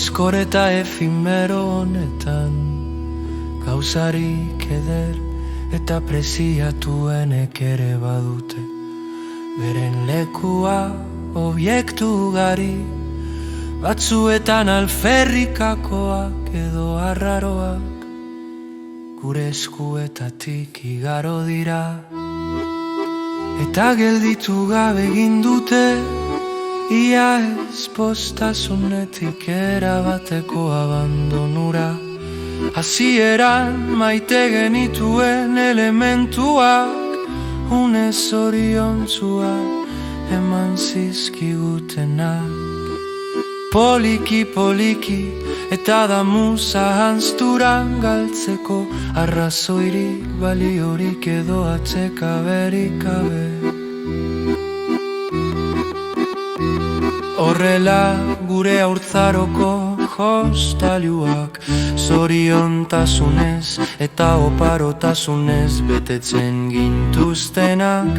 Kozkor eta efimero honetan, gauzarik eder eta preziatuenek ere badute beren lekua obiektu gari, batzuetan alferrikakoak edo arraroak gure eskuetatik igaro dira, eta gelditu gabe egin dute ia ez postasunetik erabateko abandonura. Hasieran maite genituen elementuak une zoriontzuak eman zizkigutenak. Poliki poliki eta damuza hanzturan galtzeko arrazoirik baliorik edo atzekaberik gabe. Horrela gure haurtzaroko jostailuak zoriontasunez eta oparotasunez betetzen gintuztenak,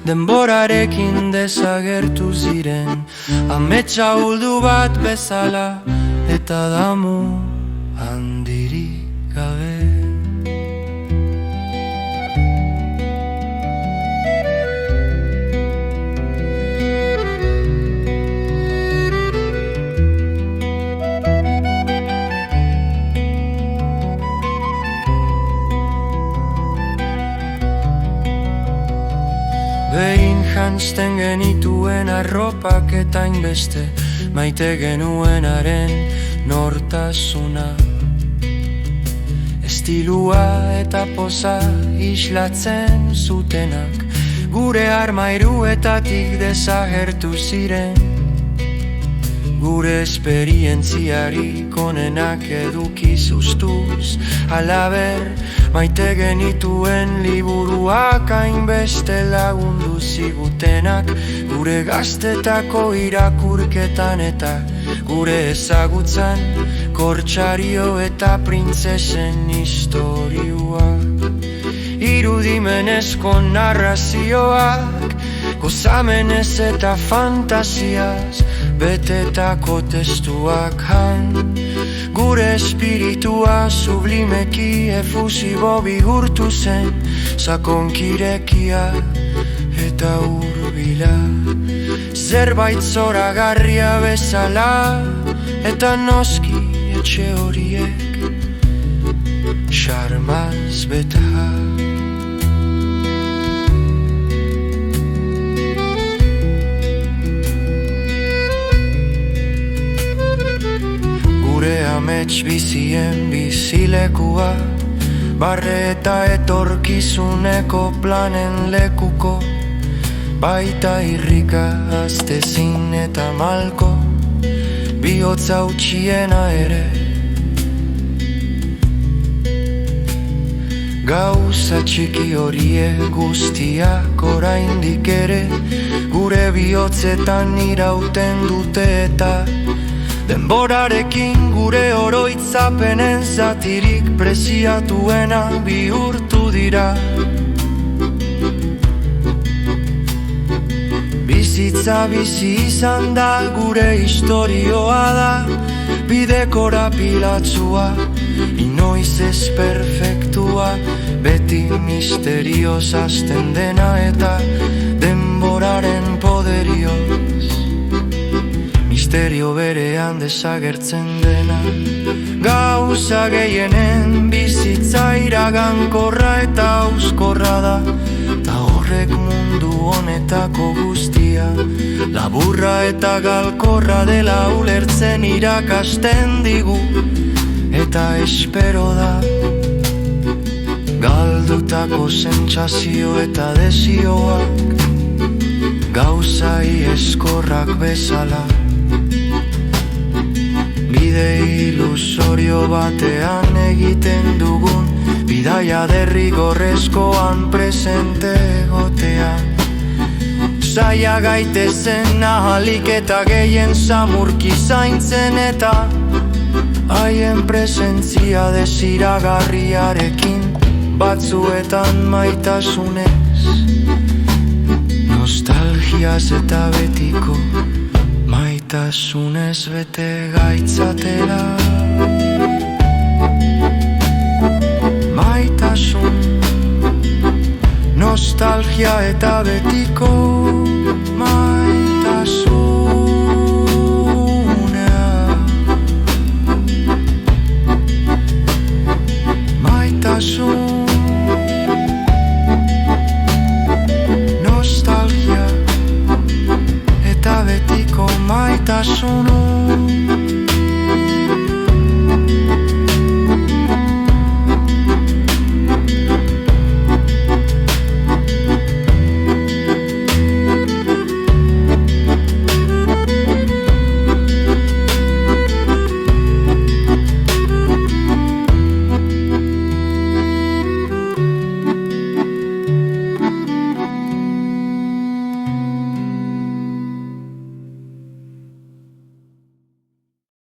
denborarekin desagertu ziren ametsa uldu bat bezala eta damu handirik gabe. Behin janzten genituen arropak eta inbeste maite genuenaren nortasuna, estilua eta poza islatzen zutenak gure armairuetatik desagertu ziren, gure esperientziarik onenak eduki zuztuz, halaber maite genituen liburuak hainbeste lagundu zigutenak, gure gaztetako irakurketan eta gure ezagutzan kortsario eta printzesen istorioak, irudimenezko narrazioak, gozamenez eta fantasiaz betetako testuak han, gure espiritua sublimeki efusibo bihurtu zen, sakonkirekia eta hurbila, zerbait zoragarria bezala, eta noski etxe horiek xarmaz beta. Gure amets bizien bizilekua, barre eta etorkizuneko planen lekuko, baita irrika aztezin eta malko, bihotza utxiena ere. Gauza txiki horiek guztiak oraindik ere gure bihotzetan irauten dute eta denborarekin gure oroitzapenen zatirik preziatuena bihurtu dira. Bizitza bizi izan da gure istorioa da, bide korapilatsua, inoiz ez perfektua, beti misterioz hasten dena eta denboraren poderioz misterio berean desagertzen dena. Gauza gehienen bizitza iragankorra eta auskorra da, ta horrek mundu honetako guztia laburra eta galkorra dela ulertzen irakasten digu, eta espero da galdutako sentsazio eta desioak gauza ieskorrak bezala bide ilusorio batean egiten dugun bidaia derrigorrezkoan presente egotean. Zaila gaitezen ahalik eta gehien samurki zaintzen eta haien presentzia desiragarriarekin batzuetan maitasunez, nostalgiaz eta betiko maitasunez. maitasunez bete gaitzatera. Maitasun, nostalgia eta betiko